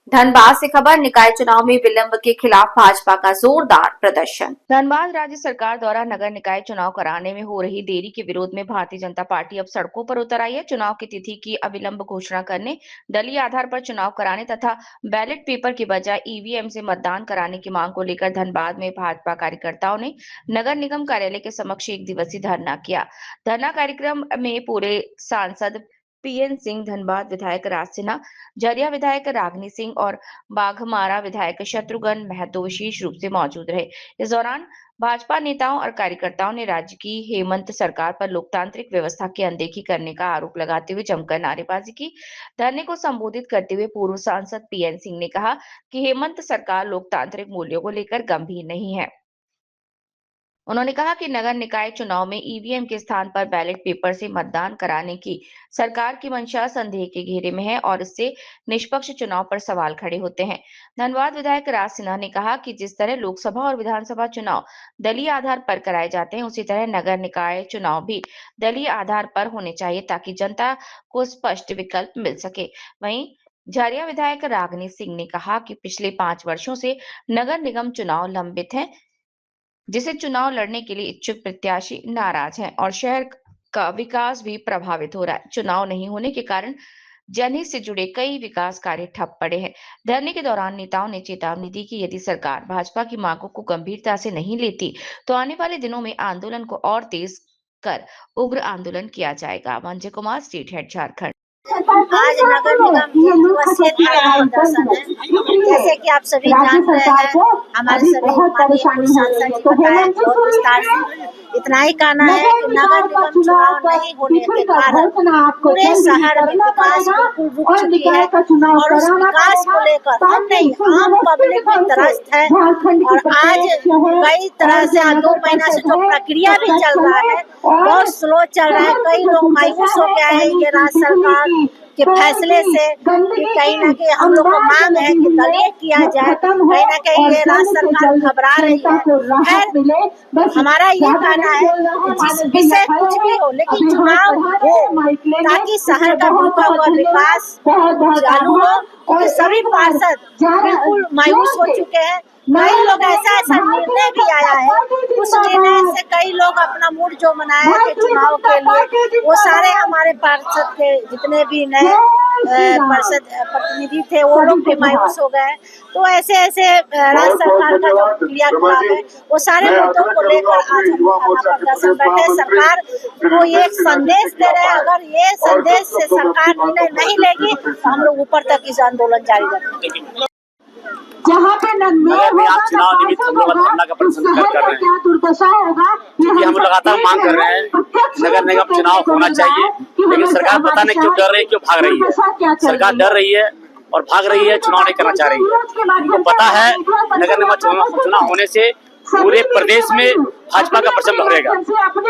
धनबाद से खबर, निकाय चुनाव में विलंब के खिलाफ भाजपा का जोरदार प्रदर्शन। धनबाद राज्य सरकार द्वारा नगर निकाय चुनाव कराने में हो रही देरी के विरोध में भारतीय जनता पार्टी अब सड़कों पर उतर आई है। चुनाव की तिथि की अविलंब घोषणा करने, दलीय आधार पर चुनाव कराने तथा बैलेट पेपर की बजाय ईवीएम से मतदान कराने की मांग को लेकर धनबाद में भाजपा कार्यकर्ताओं ने नगर निगम कार्यालय के समक्ष एक दिवसीय धरना किया। धरना कार्यक्रम में पूरे सांसद पीएन सिंह, धनबाद विधायक राज सिन्हा, झरिया विधायक रागनी सिंह और बाघमारा विधायक शत्रुघ्न महतो विशेष रूप से मौजूद रहे। इस दौरान भाजपा नेताओं और कार्यकर्ताओं ने राज्य की हेमंत सरकार पर लोकतांत्रिक व्यवस्था की अनदेखी करने का आरोप लगाते हुए जमकर नारेबाजी की। धरने को संबोधित करते हुए पूर्व सांसद पीएन सिंह ने कहा कि हेमंत सरकार लोकतांत्रिक मूल्यों को लेकर गंभीर नहीं है। उन्होंने कहा कि नगर निकाय चुनाव में ईवीएम के स्थान पर बैलेट पेपर से मतदान कराने की सरकार की मंशा संदेह के घेरे में है और इससे निष्पक्ष चुनाव पर सवाल खड़े होते हैं। धनबाद विधायक राज सिन्हा ने कहा कि जिस तरह लोकसभा और विधानसभा चुनाव दलीय आधार पर कराए जाते हैं, उसी तरह नगर निकाय चुनाव भी दलीय आधार पर होने चाहिए ताकि जनता को स्पष्ट विकल्प मिल सके। वहीं झारिया विधायक रागनी सिंह ने कहा कि पिछले 5 वर्षों से नगर निगम चुनाव लंबित है, जिसे चुनाव लड़ने के लिए इच्छुक प्रत्याशी नाराज हैं और शहर का विकास भी प्रभावित हो रहा है। चुनाव नहीं होने के कारण जनहित से जुड़े कई विकास कार्य ठप पड़े हैं। धरने के दौरान नेताओं ने चेतावनी दी कि यदि सरकार भाजपा की मांगों को गंभीरता से नहीं लेती, तो आने वाले दिनों में आंदोलन को और तेज कर उग्र आंदोलन किया जाएगा। Manjay Kumar, state head, Jharkhand. आज नगर निगम दिवसीय धरना प्रदर्शन है। जैसे कि आप सभी जान रहे हैं, हमारे सभी माननीय सांसद जी बताए बहुत विस्तार से। इतना ही कहना है कि नगर निगम चुनाव नहीं होने के कारण पूरे शहर में विकास बिल्कुल रुक चुकी है और उस विकास को लेकर हम नहीं, आम पब्लिक भी त्रस्त है। और आज कई तरह से 2 महीना से जो प्रक्रिया भी चल रहा है बहुत स्लो चल रहा है। कई लोग मायूस हो गया है ये राज्य सरकार के फैसले से कि कहीं ना कहीं हम लोग को मांग है कि दलीय किया जाए। कहीं ना कहीं ये राज्य सरकार घबरा रही है। खैर, हमारा ये कहना है कि जिस विषय कुछ भी हो, लेकिन चुनाव हो ताकि शहर का रुका हुआ विकास चालू हो, क्योंकि सभी पार्षद बिल्कुल मायूस हो चुके हैं। कई लोग ऐसा निर्णय भी आया है, उस निर्णय से कई लोग अपना मूड जो मनाया है चुनाव के लिए, वो सारे हमारे पार्षद के जितने भी नए पार्षद प्रतिनिधि थे वो लोग भी मायूस हो गए। तो ऐसे राज्य सरकार का जो क्रियाकलाप है वो सारे मुद्दों को लेकर आज हम धरना प्रदर्शन बैठे सरकार को ये एक संदेश दे रहे हैं। अगर ये संदेश से सरकार निर्णय नहीं लेगी तो हम लोग ऊपर तक इस आंदोलन जारी रखेंगे। जहाँ पे चुनाव निमित्त हम लोग धरना का प्रदर्शन कर रहे हैं, दुर्दशा होगा क्योंकि हम लगातार मांग कर रहे हैं नगर निगम चुनाव होना चाहिए, लेकिन सरकार पता नहीं क्यों डर रही है, क्यों भाग रही है। सरकार डर रही है और भाग रही है, चुनाव नहीं करना चाह रही है। उनको पता है नगर निगम चुनाव होने से पूरे प्रदेश में भाजपा का परचम लहरेगा,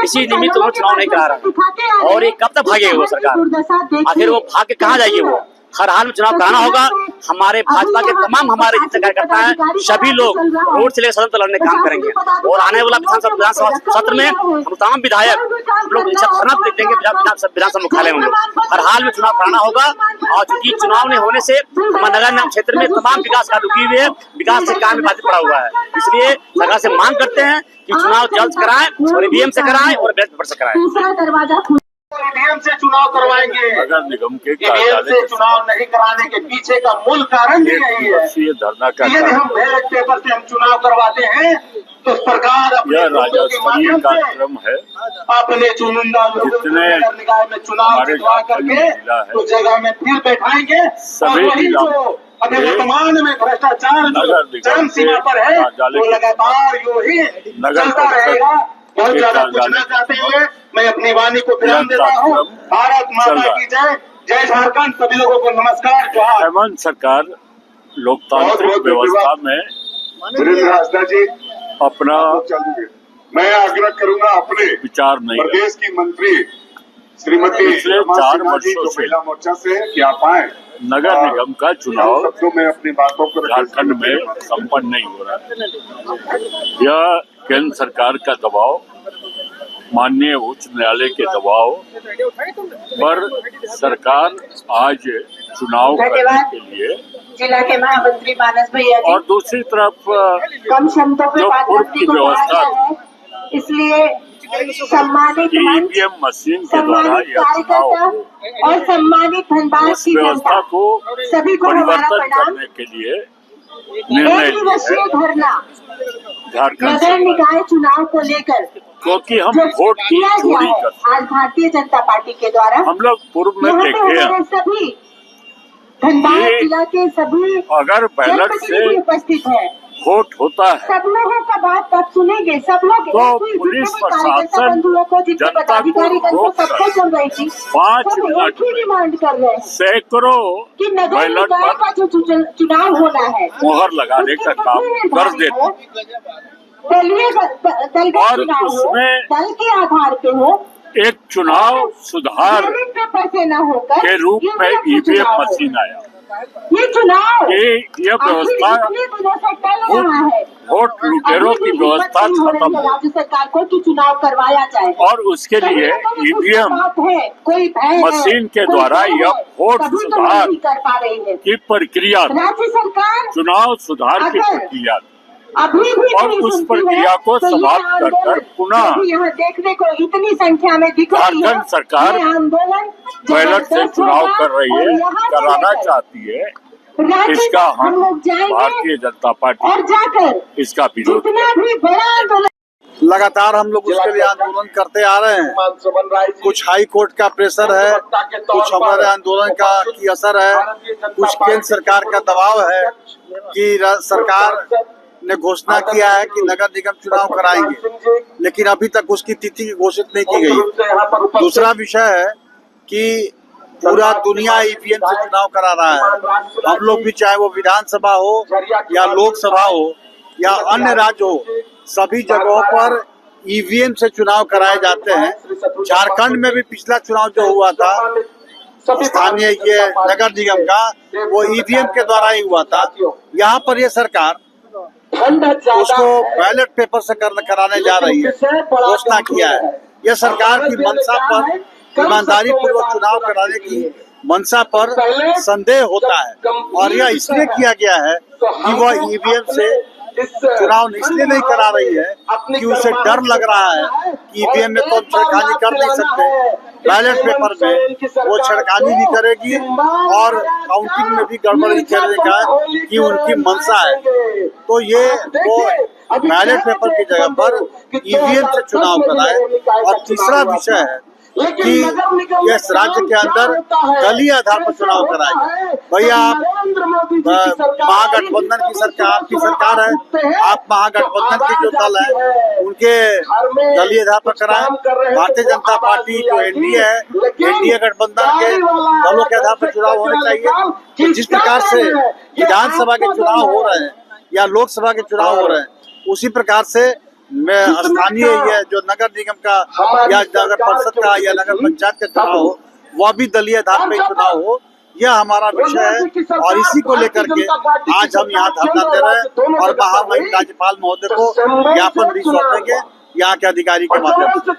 इसी निमित्त वो चुनाव नहीं करा रहा। और ये कब तक भागेगी वो सरकार? आखिर वो भाग के कहाँ जाएगी? वो हर हाल में चुनाव कराना होगा। हमारे भाजपा के तमाम हमारे जितने कार्यकर्ता हैं सभी लोग रोड से लेकर सदन तक लड़ने काम करेंगे और आने वाला विधानसभा सत्र में हम तमाम विधायक हम लोग धरना देंगे विधानसभा मुख्यालय में। हर हाल में चुनाव कराना होगा और चूंकि चुनाव नहीं होने से हमारे नगर निगम क्षेत्र में तमाम विकास कार्य रुकी हुई है, विकास से काम बाधित पड़ा हुआ है। इसलिए सरकार से मांग करते हैं कि चुनाव जल्द कराएं और ईवीएम से कराएं और बैलेट पेपर से कराएं। ईवीएम से चुनाव करवाएंगे। नगर निगम के ईवीएम से चुनाव नहीं कराने के पीछे का मूल कारण भी यही है। धरना यदि हम बैलेट पेपर से हम चुनाव करवाते हैं तो सरकार अपने राजस्व कार्यक्रम है, अपने चुनिंदा निकाय में चुनाव जितवा करके तो जगह में फिर बैठाएंगे और वही जो अभी वर्तमान में भ्रष्टाचार चरम सीमा पर है वो लगातार यूं ही चलता रहेगा। बहुत ज्यादा पूछना चाहते हुए मैं अपनी वाणी को विराम देता हूँ। भारत माता की जय, जय झारखंड। सभी लोगों को नमस्कार, जोहार। हेमंत सरकार लोकतांत्रिक व्यवस्था में जी अपना मैं आग्रह करूंगा अपने विचार नहीं प्रदेश की मंत्री श्रीमती पिछले 4 वर्षों से महिला मोर्चा से क्या पाए नगर निगम का चुनाव शब्दों में अपनी बातों को झारखंड में संपन्न नहीं हो रहा है। यह केंद्र सरकार का दबाव माननीय उच्च न्यायालय के दबाव पर सरकार आज चुनाव करने के लिए, जिला के महामंत्री मानस भैया और दूसरी तरफ कम शब्दों में जो बात पूर्व करने की को व्यवस्था कहा है, इसलिए सम्मानित की मंच, ईवीएम मशीन के द्वारा सम्मानित यह चुनाव कार्यकर्ता हो, और सम्मानित धनबाद उस की व्यवस्था जनता, को सभी को हमारा परिवर्तन प्रणाम। करने के लिए निर्णय एक दिवसीय लिया है धरना झारखंड नगर सरकार, निकाय चुनाव को लेकर क्योंकि हम जो वोट की किया गया चोरी है कर, आज भारतीय जनता पार्टी के द्वारा, हम लोग पूर्व में यहाँ पे देखे हमारे हैं, सभी धनबाद ये जिला के सभी अगर बैलेट से जनप्रतिनिधि उपस्थित है। वोट होता है सब लोगों का बात तब सुनेंगे, सब लोग तो एक ही पुलिस जितने भी कार्यकर्ता प्रशासन बंधुओं को, जितने जनता को पदाधिकारी को रोक सबको सुन रही थी, 5 सब मिनट एक ही में डिमांड कर रहे हैं सैकड़ों कि नगर बैलेट निकाय पर का जो चुनाव होना है मोहर लगाने का उसकी काम तिथि कर निर्धारित देते हो, दलीय दलगत और चुनाव हो, उसमें दल के आधार पे हो, एक चुनाव सुधार बैलेट पेपर से न होकर के रूप में ईवीएम ईवीएम चुनाव हो। मशीन आया। ये चुनाव ये आखिर व्यवस्था इतने दिनों से टल रहा है, वोट लुटेरों अभी की भी व्यवस्था हिम्मत नहीं हो रही खत्म है हो, राज्य सरकार को कि चुनाव करवाया जाए। और उसके कभी लिए न कभी कुछ ईवीएम बात है, कोई भय है, मशीन के कोई द्वारा डर यह है, वोट तभी तो सुधार नहीं कर पा रही है की प्रक्रिया, राज्य सरकार। चुनाव सुधार की अगर प्रक्रिया, अभी भी और नहीं उस सुनती प्रक्रिया है, को तो ये समाप्त कर आंदोलन पुनः जो भी यहाँ देखने को इतनी संख्या में दिख रही है, झारखंड सरकार ये आंदोलन बैलेट से जबरदस्त चुनाव होगा कर रही और है, यहाँ से कराना लेकर चाहती है। राज्य इसका तक हम लोग जाएंगे भारतीय जनता और पार्टी जाकर इसका विरोध जितना भी बड़ा आंदोलन लगातार हम लोग उसके लिए आंदोलन करते आ रहे हैं। कुछ हाई कोर्ट का प्रेशर है, कुछ हमारे आंदोलन का की असर है, कुछ केंद्र सरकार का दबाव है कि सरकार ने घोषणा किया है कि नगर निगम चुनाव कराएंगे, लेकिन अभी तक उसकी तिथि घोषित नहीं की गई। दूसरा विषय है कि पूरा दुनिया ईवीएम से चुनाव करा रहा है। हम लोग भी, चाहे वो विधानसभा हो या लोकसभा हो या अन्य राज्य हो, सभी जगहों पर ईवीएम से चुनाव कराए जाते हैं। झारखंड में भी पिछला चुनाव जो हुआ था स्थानीय ये नगर निगम का, वो ईवीएम के द्वारा ही हुआ था। यहाँ पर ये सरकार उसको बैलेट पेपर से कराने जा रही है, घोषणा किया है। यह सरकार की मंशा पर, ईमानदारी पूर्वक चुनाव कराने की मंशा पर संदेह होता है, और यह इसलिए किया गया है कि वह ईवीएम से चुनाव इसलिए नहीं करा रही है कि उसे डर लग रहा है कि ईवीएम में तो हम छेड़खानी कर नहीं सकते, बैलेट पेपर में वो छेड़खानी भी करेगी और काउंटिंग में भी गड़बड़ी करने का कि उनकी मंशा है। तो ये वो बैलेट पेपर की जगह पर ईवीएम से चुनाव कराए। और तीसरा विषय है कि इस राज्य के अंदर दलीय आधार पर चुनाव कराएंगे। भैया, आप महागठबंधन की सरकार, आपकी सरकार है, आप महागठबंधन के जो दल है उनके दलीय आधार पर कराएं। भारतीय जनता पार्टी जो एनडीए है, एनडीए गठबंधन के दलों के आधार पर चुनाव होने चाहिए। तो जिस प्रकार से विधानसभा के चुनाव हो रहे हैं या लोकसभा के चुनाव हो रहे हैं, उसी प्रकार से मैं स्थानीय ये जो नगर निगम का या नगर परिषद का या नगर पंचायत का चुनाव हो, वह भी दलीय आधार पर चुनाव हो, यह हमारा विषय है। और इसी को लेकर के आज हम यहाँ धरना दे रहे हैं और महामहिम राज्यपाल महोदय को ज्ञापन भी सौंपेंगे यहाँ के अधिकारी के माध्यम से।